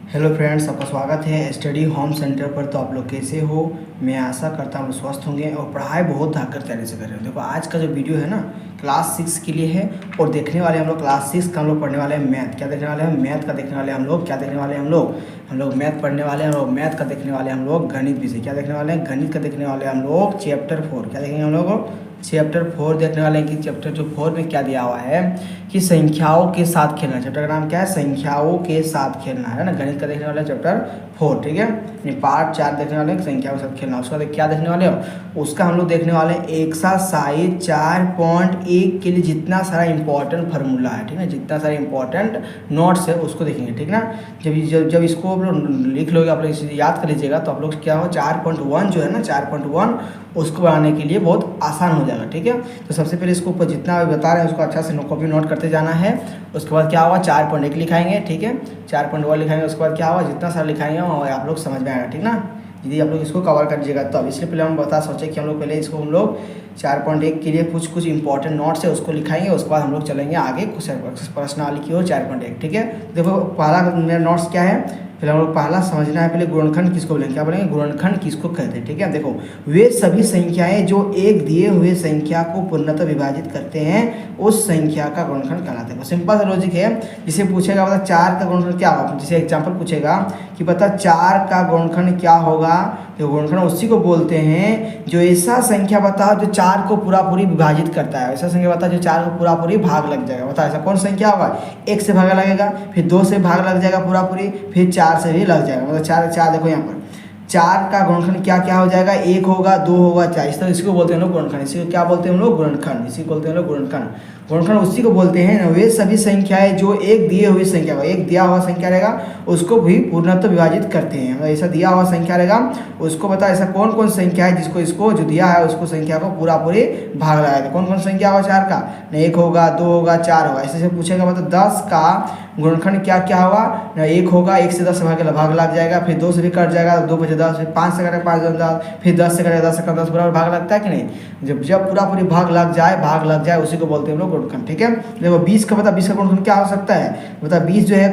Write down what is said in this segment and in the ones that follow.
Hello friends, आपका स्वागत है स्टडी होम सेंटर पर। तो आप लोग कैसे हो? मैं आशा करता हूँ स्वस्थ होंगे और पढ़ाई बहुत धाकर तैयारी से कर रहे हो। देखो आज का जो वीडियो है ना क्लास 6 के लिए है और देखने वाले हम लोग क्लास 6 का हम लोग पढ़ने वाले हैं मैथ। क्या देखने वाले हैं? मैथ का देखने वाले हैं हम लोग। क्या देखने वाले हैं हम लोग मैथ पढ़ने वाले हैं और मैथ का देखने वाले हैं हम लोग गणित विषय। क्या देखने वाले हैं? गणित का देखने वाले हैं हम लोग चैप्टर 4। क्या देखेंगे हम लोग? चैप्टर 4 देखने वाले हैं कि चैप्टर जो 4 में क्या दिया हुआ है कि संख्याओं के साथ खेलना। चैप्टर का नाम क्या है? संख्याओं के साथ खेलना है ना। गणित का देखने वाला है चैप्टर 4, ठीक है। ये पार्ट 4 देखने वाले हैं संख्याओं के साथ खेलना। उसका क्या देखने वाले हो? उसका हम लोग देखने वाले हैं एक्सरसाइज 4.1 के लिए जितना सारा इंपॉर्टेंट फार्मूला है, ठीक है, जितना सारा इंपॉर्टेंट नोट्स है उसको देखेंगे, ठीक ना। जब इसको आप लोग लिख लोगे, आप लोग इसे याद कर लीजिएगा तो आप लोग क्या हो 4.1 जो है ना 4.1 उसको बनाने के लिए बहुत आसान हो जाएगा, ठीक है। तो सबसे पहले इसको ऊपर जितना भी बता रहे हैं उसको अच्छा से कॉपी नोट करते जाना है। उसके बाद क्या होगा 4.1 लिखाएंगे, ठीक है, 4.1 लिखाएंगे। उसके बाद क्या होगा जितना सारा लिखाएंगे और आप लोग समझ में आएगा, ठीक ना। यदि आप लोग इसको कवर कर लीजिएगा तो अब इसलिए पहले हम सोचे कि हम लोग पहले इसको 4.1 के लिए कुछ इंपॉर्टेंट नोट्स है उसको लिखाएंगे। उसके बाद हम लोग चलेंगे आगे कुछ प्रश्नावली की ओर 4.1, ठीक है। देखो पहला मेरा नोट्स क्या है, फिर हम लोग पहला समझना है पहले गुणनखंड किसको बोलेंगे। क्या बोलेंगे? गुणनखंड किसको कहते हैं, ठीक है। देखो वे सभी संख्याएं जो एक दिए हुए संख्या को पूर्णतः विभाजित करते हैं उस संख्या का गुणनखंड कहलाता है। सिंपल सा लॉजिक है। जिसे पूछेगा बता 4 का गुणनखंड क्या होगा, जैसे एग्जांपल पूछेगा कि बता 4 का गुणनखंड क्या होगा, तो गुणनखंड उसी को बोलते हैं जो ऐसा संख्या बताओ जो 4 को पूरी विभाजित करता है। ऐसा संख्या बताओ जो 4 को पूरी भाग लग जाएगा। बता ऐसा कौन संख्या होगा? 1 से भागा लगेगा, फिर 2 से भाग लग जाएगा पूरी, फिर 4 से भी लग जाएगा। मतलब 4 देखो यहाँ पर 4 का गुणनखंड क्या क्या हो जाएगा? 1 होगा, 2 होगा, 4। इस तरह इसको बोलते हैं लोग गुणनखंड। इसी को क्या बोलते हैं हम लोग? गुणनखंड। इसी को बोलते हैं लोग गुणनखंड। गुणनखंड उसी को बोलते हैं वे सभी संख्याएं जो एक दिए हुई संख्या को, एक दिया हुआ संख्या रहेगा उसको भी पूर्णतः विभाजित करते हैं। मतलब ऐसा दिया हुआ संख्या रहेगा उसको बता ऐसा कौन कौन संख्या है जिसको इसको जो दिया है उसको संख्या को पूरी भाग लगाएगा। कौन कौन संख्या होगा 4 का? 1 होगा, 2 होगा, 4 होगा। ऐसे पूछेगा मतलब 10 का गुणनखंड क्या क्या होगा? 1 होगा, 1 से 10 भाग लग जाएगा, फिर 2 से भी कट जाएगा, 2 बचे 10, फिर 5 से करेगा 5 10, फिर 10 से करेगा 10 से 10 बराबर भाग लगता है कि नहीं। जब पूरी भाग लग जाए उसी को बोलते हैं हम लोग गुणनखंड, ठीक है। देखो 20 का बता 20 का गुणनखंड क्या हो सकता है? बता 20 जो है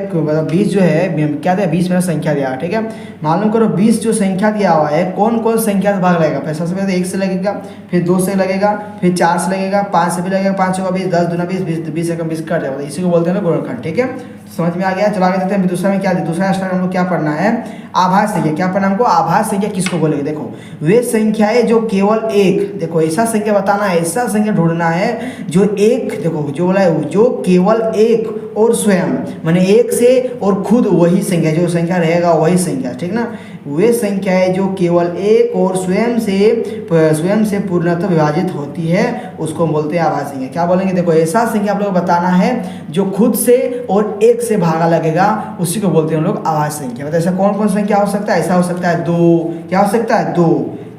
क्या दिया? 20 मेरा संख्या दिया, ठीक है। मालूम करो 20 जो संख्या दिया हुआ है कौन कौन संख्या से भाग लगेगा। पहले सबसे पहले 1 से लगेगा, फिर 2 से लगेगा, फिर 4 से लगेगा, 5 से भी लगेगा, 5 होगा 20, 10 दूना 20, 20 से 20 कट जाएगा। इसी को बोलते हैं गुणनखंड, ठीक है। समझ में आ गया? चलो आगे देखते हैं दूसरा में क्या है। दूसरा स्टार्ट हम लोग क्या पढ़ना है? आभाज्य संख्या। क्या पढ़ना हमको? आभाज्य संख्या किसको बोलेंगे? देखो वे संख्याएं जो केवल एक, देखो ऐसा संख्या बताना है, ऐसा संख्या ढूंढना है जो एक, देखो जो बोला है जो केवल एक और स्वयं माने एक से और खुद वही संख्या, जो संख्या रहेगा वही संख्या, ठीक ना। वे संख्याएं जो केवल एक और स्वयं से पूर्णतः विभाजित होती है उसको बोलते हैं आभाज्य संख्या। क्या बोलेंगे? देखो ऐसा संख्या आप लोग बताना है जो खुद से और एक से भागा लगेगा उसी को बोलते हैं हम लोग आभाज्य संख्या। मतलब ऐसा कौन कौन संख्या हो सकता है? ऐसा हो सकता है 2, क्या हो सकता है? 2,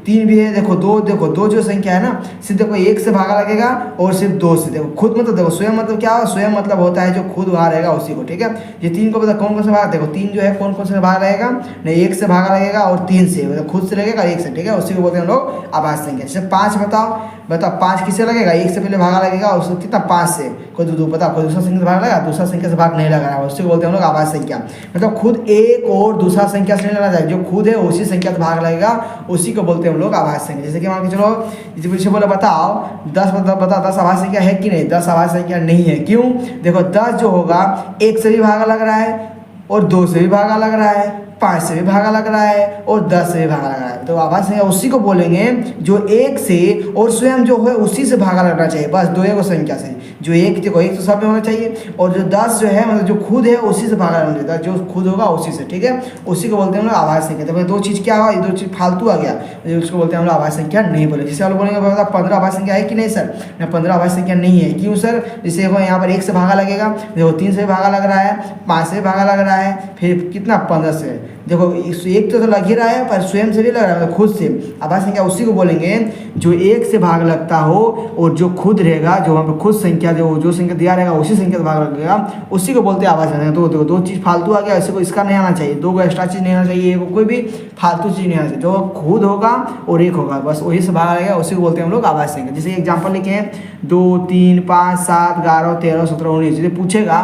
3 भी है। देखो 2 जो संख्या है ना सिर्फ देखो 1 से भागा लगेगा और सिर्फ 2 से। देखो खुद मतलब देखो स्वयं मतलब क्या हो? स्वयं मतलब होता है जो खुद वहाँ रहेगा उसी को, ठीक है। ये 3 को पता कौन कौन से भाग? देखो 3 जो है कौन कौन से भाग रहेगा? नहीं 1 से भागा लगेगा और 3 से, मतलब खुद से लगेगा 1 से, ठीक है। उसी को बोलते हैं हम लोग आभाज्य संख्या। जैसे 5 बताओ 5 किससे लगेगा? 1 से पहले भागा लगेगा उसको कितना? 5 से। कोई बताओ कोई दूसरा संख्या से भाग लगा? दूसरा संख्या से भाग नहीं लगा रहा है, उसी को बोलते हैं हम लोग आभाज्य संख्या। मतलब खुद एक और दूसरा संख्या से नहीं लगा जाए, जो खुद है उसी संख्या से भाग लगेगा उसी को बोलते हैं हम लोग आभाज्य संख्या। जैसे कि मान के चलो पीछे बोले बताओ 10 बता 10 आभाज्य संख्या है कि नहीं? 10 आभाज्य संख्या नहीं है। क्यों? देखो 10 जो होगा 1 से भी भागा लग रहा है और 2 से भी भागा लग रहा है, 5 से भी भागा लग रहा है और 10 से भी भागा लग रहा है। तो आभाज्य संख्या उसी को बोलेंगे जो एक से और स्वयं जो है उसी से भागा लगना चाहिए, बस 2 संख्या से। जो एक देखो 1 तो सब में होना चाहिए और जो 10 जो है मतलब जो खुद है उसी से भागा लगना चाहिए, जो खुद होगा उसी से, ठीक है। उसी को बोलते हैं हम लोग आभाज्य संख्या। तो 2 चीज़ क्या हुआ? ये 2 चीज़ फालतू आ गया, उसको बोलते हैं हम लोग आभाज्य संख्या नहीं बोले। जैसे आप लोग बोलेंगे 15 आभाज्य संख्या है कि नहीं सर? ना 15 आभाज्य संख्या नहीं है। क्यों सर? जैसे देखो यहाँ पर 1 से भागा लगेगा, देखो 3 से भागा लग रहा है, 5 से भागा लग रहा है, फिर कितना 15 से। देखो 1 तो लग ही रहा है पर स्वयं से भी लग रहा है, मतलब खुद से। आभाज्य संख्या उसी को बोलेंगे जो 1 से भाग लगता हो और जो खुद रहेगा, जो वहाँ पर खुद संख्या जो संख्या दिया रहेगा उसी संख्या से भाग लगेगा उसी को बोलते हैं आभाज्य संख्या। तो देखो 2 चीज़ फालतू आ गया, ऐसे को इसका नहीं आना चाहिए, 2 को एक्स्ट्रा चीज़ नहीं आना चाहिए, कोई भी फालतू चीज़ नहीं आना चाहिए। जो खुद होगा और 1 होगा बस वही से भाग लगेगा उसी को बोलते हैं हम लोग आभाज्य संख्या। जैसे एग्जाम्पल लिखे हैं 2, 3, 5, 7, 11, 13, 17, 19। जैसे पूछेगा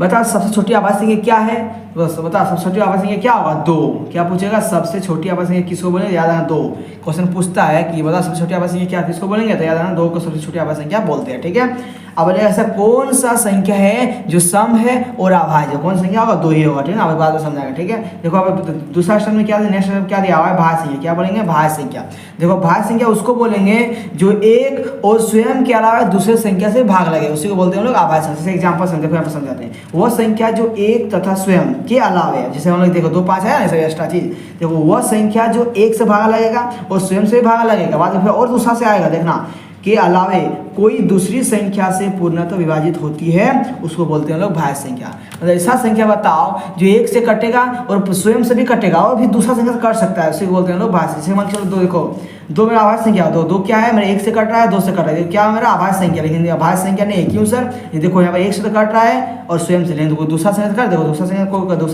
बता सबसे छोटी आभाज्य संख्या क्या है? बस बता सबसे छोटी आवाज संख्या क्या होगा? 2। क्या पूछेगा? सबसे छोटी आवाज संख्या किसको बोलेंगे? याद रखना 2। क्वेश्चन पूछता है कि बता सबसे छोटी आवाज संख्या क्या किसको बोलेंगे, तो याद रखना 2 को सबसे छोटी आवाज संख्या बोलते हैं। ठीक है, अब बोले ऐसा कौन सा संख्या है जो सम है और अभाज्य? कौन सा संख्या होगा? 2 ही होगा। ठीक है ना, अब बाद में समझाएगा। ठीक है, देखो अब दूसरा स्टेप में क्या दिया, नेक्स्ट स्टेप क्या दिया हुआ है? भाज्य संख्या। क्या बोलेंगे? भाज्य संख्या। देखो भाज्य संख्या उसको बोलेंगे जो एक और स्वयं के अलावा दूसरे संख्या से भाग लगे, उसी को बोलते हैं हम लोग अभाज्य संख्या। जैसे एग्जांपल देखो यहाँ पर समझाते हैं, वो संख्या जो एक तथा स्वयं के अलावा, जैसे हम लोग देखो 2 5 है ना, ऐसा एक्स्ट्रा चीज। देखो वह संख्या जो एक से भागा लगेगा और स्वयं से भागा लगेगा, बाद में फिर और दूसरा से आएगा, देखना के अलावे कोई दूसरी संख्या से पूर्णतः विभाजित होती है, उसको बोलते हैं लोग भाज्य संख्या। मतलब ऐसा संख्या बताओ जो एक से कटेगा और स्वयं से भी कटेगा और भी दूसरा संख्या से कट सकता है, उसी को बोलते हैं लोग भाज्य। जैसे मान चलो 2, देखो 2 मेरा अभाज्य संख्या, 2 क्या है मेरा? 1 से कट रहा है, 2 से कट रहा है, क्या मेरा अभाज्य संख्या, लेकिन अभाज्य संख्या नहीं है। क्यों सर? ये देखो यहाँ पर 1 से तो कट रहा है और स्वयं से, लेकिन दूसरा संख्या से कट, देखो दूसरा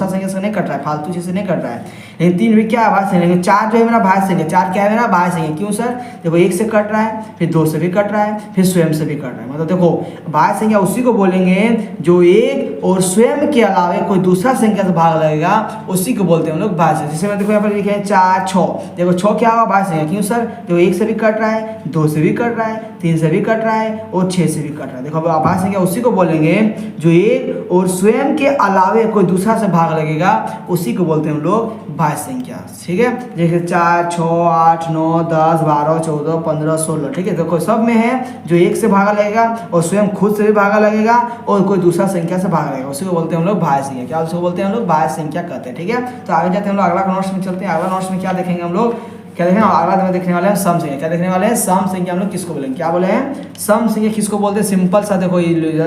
संख्या से नहीं कट रहा है, फालतू चीज से नहीं कट रहा है। लेकिन 3 भी क्या है? अभाज्य संख्या। लेकिन 4 जो है मेरा भाज्य संख्या, 4 क्या है मेरा? भाज्य संख्या। क्यों सर? देखो 1 से कट रहा है, फिर 2 से भी कट रहा है, फिर स्वयं से भी कट रहा है। मतलब देखो भाज्य संख्या उसी को बोलेंगे जो एक और स्वयं के अलावा कोई दूसरा संख्या से भाग लगेगा, उसी को बोलते हैं हम लोग भाज्य। जैसे मैं देखो यहाँ पर लिखे हैं 4 6, देखो 6 क्या होगा? भाज्य संख्या। क्यों सर? देखो 1 से भी कट रहा है, 2 से भी कट रहा है, 3 से भी कट रहा है और 6 से भी कट रहा है। देखो अब भाज्य संख्या उसी को बोलेंगे जो एक और स्वयं के अलावे कोई दूसरा से भाग लगेगा, उसी को बोलते हैं हम लोग भाज्य संख्या। ठीक है, जैसे 4 6 8 9 10 12 14 15 16। ठीक है, देखो सब में है जो एक से भागा लगेगा और स्वयं खुद से भी भागा लगेगा और कोई दूसरा संख्या से भागा लगेगा, उसी को बोलते हैं हम लोग भाज्य संख्या। क्या उसको बोलते हैं हम लोग? भाज्य संख्या कहते हैं। ठीक है, तो आगे जाते हैं हम लोग अगला नोट्स में चलते हैं। अगला नोट्स में क्या देखेंगे हम लोग? क्या देखेंगे? अगला में देखने वाले हैं सम संख्या। क्या देखने वाले हैं? सम संख्या। हम लोग किसको बोलेंगे? क्या बोले हैं? सम संख्या किसको बोलते हैं? सिंपल सा देखो,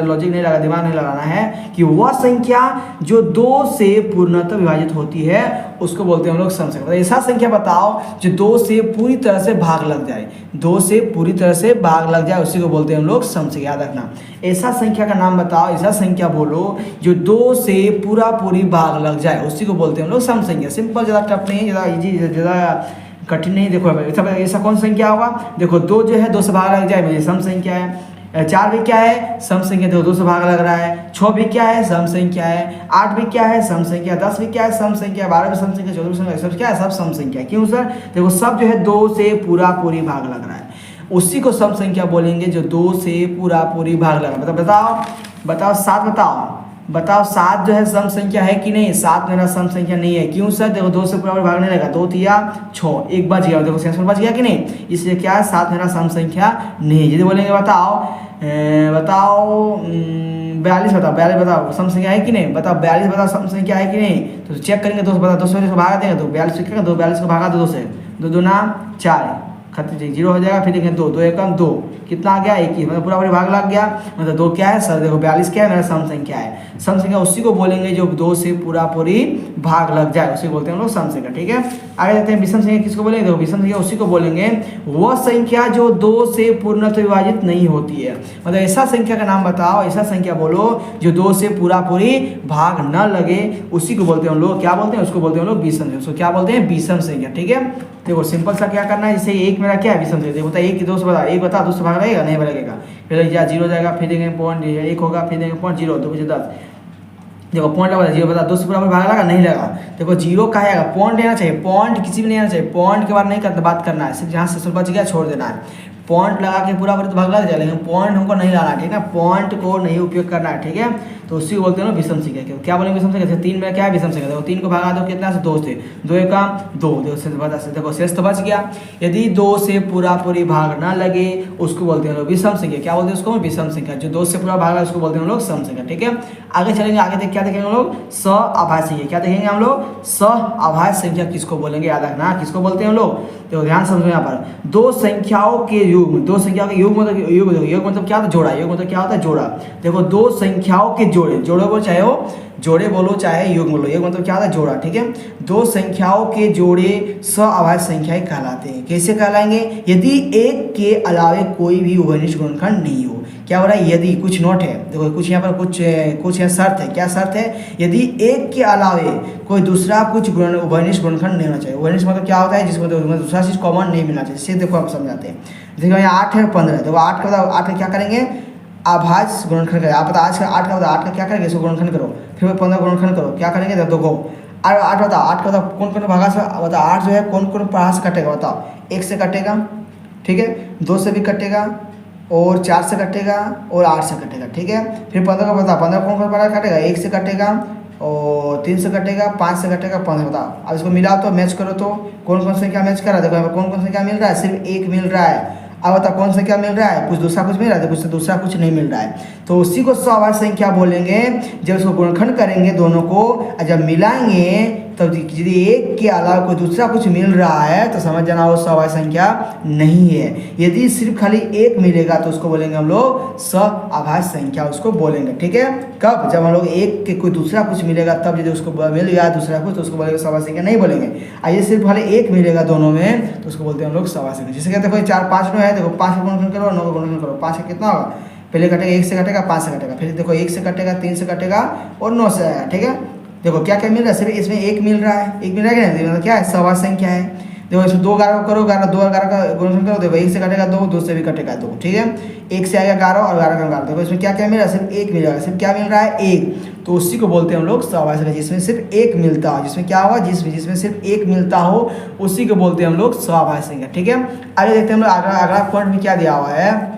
लॉजिक नहीं लगा, दिमाग नहीं लगाना है, कि वह संख्या जो 2 से पूर्णतः विभाजित होती है, उसको बोलते हैं हम लोग सम संख्या। ऐसा संख्या बताओ जो 2 से पूरी तरह से भाग लग जाए, 2 से पूरी तरह से भाग लग जाए, उसी को बोलते हैं हम लोग सम संख्या। याद रखना, ऐसा संख्या का नाम बताओ, ऐसा संख्या बोलो जो 2 से पूरी भाग लग जाए, उसी को बोलते हैं हम लोग सम संख्या। सिंपल, ज़्यादा टफ नहीं, ज़्यादा इजी, ज़्यादा कठिन नहीं। देखो ऐसा कौन संख्या होगा? देखो 2 जो है 2 से भाग लग जाए, मेरी सम संख्या है। 4 भी क्या है? सम संख्या। देखो 2 से भाग लग रहा है। 6 भी क्या है? सम संख्या है। 8 भी क्या है? सम संख्या। 10 भी क्या है? सम संख्या। 12 भी सम संख्या। 14 भी सम संख्या। सब क्या है? सब सम संख्या। क्यों सर? देखो सब जो है 2 से पूरी भाग लग रहा है, उसी को सम संख्या बोलेंगे जो 2 से पूरी भाग लग रहा है। बताओ 7 बताओ 7 जो है सम संख्या है कि नहीं? 7 मेरा सम संख्या नहीं है। क्यों सर? देखो 2 से पूरा भागने लगा, 2 तिया 6, एक बच गया, देखो सेंसर बच गया कि नहीं? इसलिए क्या है? 7 मेरा सम संख्या नहीं है। यदि बोलेंगे बताओ 42 बताओ सम संख्या है कि नहीं? बताओ 42 बताओ सम संख्या है कि नहीं? तो चेक करेंगे, 2 से बताओ, 2 से भागा देंगे तो 42 क्या, 42 को भागा दो 2 से, 2 दूना 4, खत्म, 0 हो जाएगा। फिर देखेंगे 2 2 एकम 2, कितना आ गया? 21, मतलब पूरा भाग लग गया। मतलब 2 क्या है सर? देखो 42 क्या है? मेरा सम संख्या है। सम संख्या उसी को बोलेंगे जो 2 से पूरी भाग लग जाए, उसी को बोलते हैं हम लोग सम संख्या। ठीक है, आगे जाते हैं। विषम संख्या किसको बोलेंगे? देखो विषम संख्या उसी को बोलेंगे वह संख्या जो 2 से पूर्णतः विभाजित नहीं होती है। मतलब ऐसा संख्या का नाम बताओ, ऐसा संख्या बोलो जो 2 से पूरी भाग न लगे, उसी को बोलते हैं हम लोग, क्या बोलते हैं? उसको बोलते हैं हम लोग विषम संख्या। उसको क्या बोलते हैं? विषम संख्या। ठीक है, देखो सिंपल सा क्या करना है, जैसे 1 मेरा क्या है? विषम संख्या। देखो 1 की 2 से बता, 1 बता 2 से भाग लगेगा? नहीं लगेगा। फिर 0 जाएगा, फिर देंगे पॉइंट 1 होगा, फिर देंगे पॉइंट 0, 2 10। देखो पॉइंट लगा 0 बता 2 से पूरा भाग लगा? नहीं लगा। देखो 0 का है, पॉइंट लेना चाहिए, पॉइंट किसी भी नहीं आना चाहिए, पॉइंट के बारे में नहीं करना, बात करना है, सिर्फ जहाँ से बच गया छोड़ देना है। पॉइंट लगा के पूरा तो भाग लग जाए, लेकिन पॉइंट हमको नहीं लाना, ठीक है? पॉइंट को नहीं उपयोग करना है, ठीक है? तो उसी को बोलते हैं ना विषम संख्या। क्या बोलेंगे विषम संख्या? 3 में क्या है? विषम संख्या। देखो 3 को भागा दो कितना से? 2 से, 2 एकम 2, देखो शेष तो बच गया। यदि 2 से पूरी भाग ना लगे, उसको बोलते हैं लोग विषम संख्या। क्या बोलते हैं उसको? विषम संख्या। जो 2 से पूरा भाग लगे उसको बोलते हैं हम लोग सम संख्या। ठीक है, आगे चलेंगे, आगे क्या देखेंगे हम लोग? सअभाज्य संख्या। क्या देखेंगे हम लोग? सअभाज्य संख्या किसको बोलेंगे? याद रखना, किसको बोलते हैं हम लोग? देखो ध्यान समझो, यहाँ पर 2 संख्याओं के युग्म, 2 संख्याओं के युग्म मतलब योग मतलब क्या होता है? जोड़ा। योग मतलब क्या होता है? जोड़ा। देखो 2 संख्याओं के जोड़े बोलो, चाहे हो जोड़े बोलो चाहे योग बोलो, योग मतलब क्या होता है? जोड़ा। ठीक है, 2 संख्याओं के जोड़े सअभाज्य संख्याएं कहलाते हैं। कैसे कहलाएंगे? यदि एक के अलावे कोई भी उभयनिष्ठ गुणनखंड नहीं हो। क्या हो रहा है? यदि कुछ नोट है, देखो कुछ यहाँ पर कुछ यहाँ शर्त है। क्या शर्त है? यदि एक के अलावे कोई दूसरा कुछ उभयनिष्ठ गुणनखंड नहीं होना चाहिए। उभयनिष्ठ मतलब क्या होता है? जिसमें दूसरा चीज कॉमन नहीं मिलना चाहिए। इसे देखो आप समझाते हैं। देखो यहाँ 8 है 15, देखो 8 का 8 क्या करेंगे? अभाज्य गुणनखंड करें। आप बता आज का 8 का बता, 8 का क्या करेंगे, इसको गुणनखंड करो, फिर 15 गुणनखंड करो, क्या करेंगे देखो। और 8 बताओ, 8 का बताओ कौन कौन भागा से बताओ, 8 जो है कौन कौन भाग से कटेगा बताओ। 1 से कटेगा, ठीक है, 2 से भी कटेगा, और 4 से कटेगा, और 8 से कटेगा, ठीक है। फिर 15 का बताओ, 15 कौन कौन भाग कटेगा, 1 से कटेगा, और 3 से कटेगा, 5 से कटेगा, 15 बताओ। अब इसको मिलाओ तो मैच करो तो कौन कौन से क्या मैच कर रहा है, देखो यहाँ पर कौन कौन से क्या मिल रहा है, सिर्फ 1 मिल रहा है। अब बताओ कौन सा क्या मिल रहा है, कुछ दूसरा कुछ मिल रहा है, कुछ दूसरा कुछ नहीं मिल रहा है। तो उसी को स्वाभाविक संख्या बोलेंगे जब इसको गुणनखंड करेंगे दोनों को, और जब मिलाएंगे तब यदि एक के अलावा कोई दूसरा कुछ मिल रहा है तो समझ जाना वो स्वाभाविक संख्या नहीं है। यदि सिर्फ खाली एक मिलेगा तो उसको बोलेंगे हम लोग स्वाभाविक संख्या, उसको बोलेंगे, ठीक है। कब, जब हम लोग एक के कोई दूसरा कुछ मिलेगा तब, यदि उसको मिल गया दूसरा कुछ तो उसको बोलेंगे स्वाभाविक संख्या, नहीं बोलेंगे। आइए सिर्फ खाली एक मिलेगा दोनों में तो उसको बोलते हैं हम लोग स्वाभाविक संख्या। जैसे कहते हैं 4 5 9 है, देखो 5 का गुणनखंड करो, 9 का गुणनखंड करो, 5 का कितना होगा, पहले कटेगा 1 से कटेगा, 5 से कटेगा, फिर देखो 1 से कटेगा, 3 से कटेगा, और 9 से आएगा, ठीक है। देखो क्या क्या मिल रहा है, सिर्फ इसमें 1 मिल रहा है, 1 मिल रहा है कि नहीं, मतलब क्या है, स्वाभाविक संख्या है। देखो इसमें 2 11 करो, 11 2 11 का गुणनखंड करो, देखो 1 से कटेगा 2, 2 से भी कटेगा 2, ठीक है। 1 से आएगा 11 और 11 का 11, देखो इसमें क्या क्या मिल रहा है, सिर्फ 1 मिल रहा है, सिर्फ क्या मिल रहा है, 1। तो उसी को बोलते हैं हम लोग स्वाभाविक संख्या, जिसमें सिर्फ 1 मिलता हो, जिसमें क्या होगा, जिसमें सिर्फ 1 मिलता हो उसी को बोलते हैं हम लोग स्वाभाविक संख्या, ठीक है। आगे देखते हैं हम लोग अगला पॉइंट में क्या दिया हुआ है,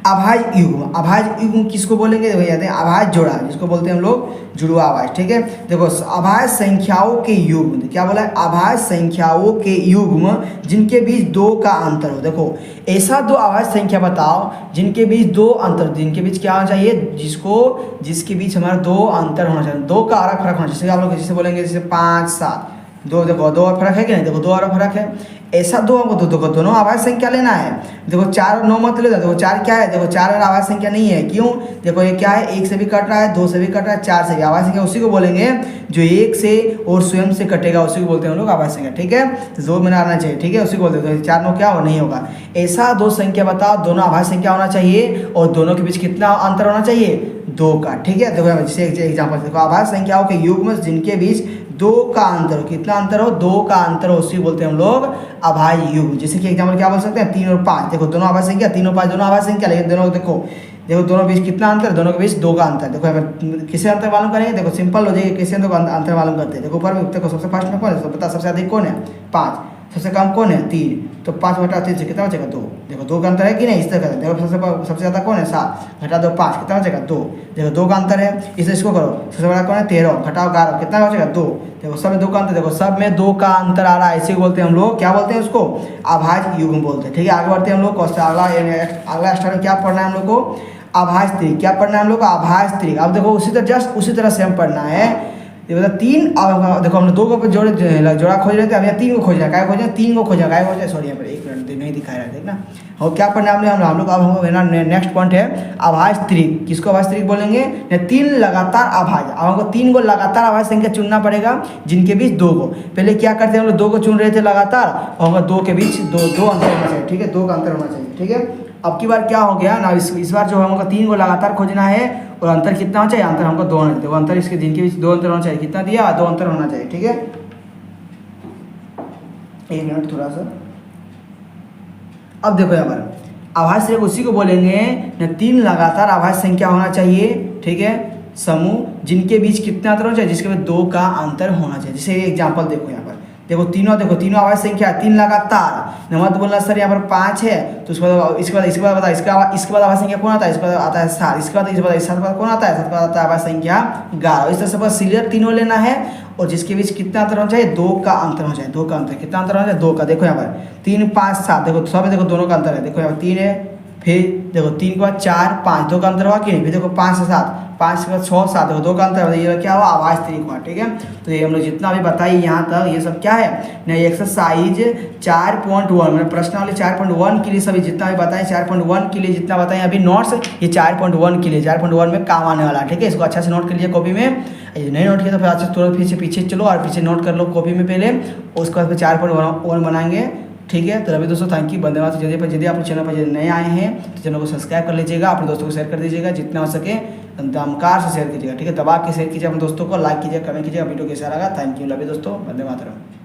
अभाज्य युग्म। अभाज्य युग्म किसको बोलेंगे, देखो कहते हैं अभाज्य जोड़ा, जिसको बोलते हैं हम लोग जुड़वा अभाज्य, ठीक है। देखो अभाज्य संख्याओं के युग्म, क्या बोला है, अभाज्य संख्याओं के युग्म जिनके बीच 2 का अंतर हो। देखो ऐसा 2 अभाज्य संख्या बताओ जिनके बीच 2 अंतर, जिनके बीच क्या होना चाहिए, जिसके बीच हमारा 2 अंतर होना चाहिए, 2 का और फर्क होना चाहिए। जैसे आप लोग जैसे बोलेंगे जैसे 5 7, 2, देखो 2 और फर्क है कि नहीं, देखो 2 और फर्क है। ऐसा 2 हमको देखो दोनों अभाज्य संख्या लेना है। देखो 4 और 9 मत ले, देखो 4 क्या है, देखो 4 और अभाज्य संख्या नहीं है, क्यों, देखो ये क्या है, 1 से भी कट रहा है, 2 से भी कट रहा है, 4 से भी। अभाज्य संख्या उसी को बोलेंगे जो 1 से और स्वयं से कटेगा, उसी को बोलते हैं हम लोग अभाज्य संख्या, ठीक है। तो 2 में आना चाहिए, ठीक है, उसी को बोलते हैं। 4 9 क्या हो, नहीं होगा। ऐसा 2 संख्या बताओ, दोनों अभाज्य संख्या होना चाहिए और दोनों के बीच कितना अंतर होना चाहिए, 2 का, ठीक है। देखो जैसे एग्जाम्पल देखो, अभाज्य संख्याओं के युग्म जिनके बीच 2 का अंतर हो, कितना अंतर हो, 2 का अंतर हो, उसी बोलते हैं हम लोग अभाज्य युग्म। जैसे कि एग्जाम्पल क्या बोल सकते हैं, 3 और 5, देखो दोनों अभाज्य संख्या, 3 और 5 दोनों अभाज्य संख्या, लेकिन दोनों देखो दोनों बीच कितना अंतर, दोनों के बीच 2 का अंतर। देखो अगर किसे अंतर मालूम करेंगे, देखो सिंपल हो जाएगा, किसे अंतर मालूम करते हैं। देखो ऊपर में देखो सबसे फर्स्ट में कौन है, तो पता सबसे अधिक कौन है, 5, सबसे कम कौन है, 3, तो 5 बटा 3 से कितना बचेगा, 2। देखो 2 का अंतर है कि नहीं, इस तरह का। देखो सबसे ज़्यादा कौन है, 7, घटा दो 5, कितना बचेगा, 2। देखो 2 का अंतर है, इसे इसको करो, सबसे बड़ा कौन है, 13, घटाओ 11, कितना बचेगा, 2। देखो सब में 2 का अंतर, देखो सब में 2 का अंतर आ रहा है, इसी को बोलते हैं हम लोग, क्या बोलते हैं उसको, अभाज्य युग्म बोलते हैं, ठीक है। आगे बढ़ते हैं हम लोग, अगला स्टार में क्या पढ़ना है हम लोग को, अभाज्य त्रिक। क्या पढ़ना है हम लोग को, अभाज्य त्रिक। अब देखो उसी तरह से हम पढ़ना है। ये मतलब 3, देखो हमने 2 को जोड़ा खोज रहे थे, अब यहाँ 3 को खोजना है, क्या खोजना है, 3 को खोजना है, क्या खोजना है, सॉरी यहाँ पर 1 मिनट नहीं दिखा रहा है, देखना। और क्या पढ़ना है हम लोग अब हमको नेक्स्ट पॉइंट है अभाज्य त्रिक। किसको अभाज्य त्रिक बोलेंगे, 3 लगातार अभाज्य। अब हमको 3 को लगातार अभाज्य संख्या चुनना पड़ेगा जिनके बीच 2 को। पहले क्या करते हैं हम लोग, 2 को चुन रहे थे लगातार, और 2 के बीच 2 अंतर होना चाहिए, ठीक है, 2 का अंतर होना चाहिए, ठीक है। अब की बार क्या हो गया ना, इस बार जो हमको 3 को लगातार खोजना है और अंतर कितना होना चाहिए, अंतर हमको 2 होना चाहिए, अंतर इसके जिनके बीच 2 अंतर होना चाहिए, कितना दिया, 2 अंतर होना चाहिए, ठीक है। 1 मिनट थोड़ा सा। अब देखो यहाँ पर अभाज्य त्रिक उसी को बोलेंगे ना, 3 लगातार अभाज्य संख्या होना चाहिए, ठीक है, समूह जिनके बीच कितना अंतर होना चाहिए, जिसके बीच 2 का अंतर होना चाहिए। जैसे एग्जाम्पल देखो यहाँ पर, देखो तीनों अभाज्य संख्या, 3 लगातार, मत बोलना सर यहाँ पर 5 है तो इसके बाद बता, इसके बाद अभाज्य संख्या कौन आता है, इसके बाद आता है 7, इसके बाद 7 कौन आता है, 7 बाद आता है अभाज्य संख्या 11। इस तरह से बस सीरियल तीनों लेना है और जिसके बीच कितना अंतर होना चाहिए, 2 का अंतर होना चाहिए, 2 का अंतर, कितना अंतर होना चाहिए, 2 का। देखो यहाँ पर 3 5 7, देखो सब में देखो दोनों का अंतर है, देखो यहाँ पर 3 है, फिर देखो 3 के बाद 4 5, 2 का अंतर हुआ कि नहीं, फिर देखो 5 से 7, 5 के बाद 6 7, देखो 2 का अंतर, ये क्या हुआ, अभाज्य त्रिक हुआ, ठीक है। तो ये हम लोग जितना भी बताइए यहाँ तक, ये सब क्या है ना, एक्सरसाइज 4.1 मतलब प्रश्नावली 4.1 के लिए सभी जितना भी बताएं, 4.1 के लिए जितना बताएं अभी नोट्स, ये 4.1 के लिए 4.1 में काम आने वाला है, ठीक है। इसको अच्छा से नोट कर लीजिए कॉपी में, ये नहीं नोट किया तो फिर अच्छा तुरंत पीछे चलो और पीछे नोट कर लो कॉपी में पहले, उसके बाद फिर 4.1 बनाएंगे, ठीक है। तो अभी दोस्तों थैंक यू, बंदे मातरम। यदि आप चैनल पर नए आए हैं तो चैनल को सब्सक्राइब कर लीजिएगा, अपने दोस्तों को शेयर कर दीजिएगा, जितना हो सके दमकार से शेयर कीजिएगा, ठीक है। दबा के शेयर कीजिए अपने दोस्तों को, लाइक कीजिए, कमेंट कीजिए, वीडियो कैसा लगा। थैंक यू, लव यू दोस्तों, बंदे मातरम।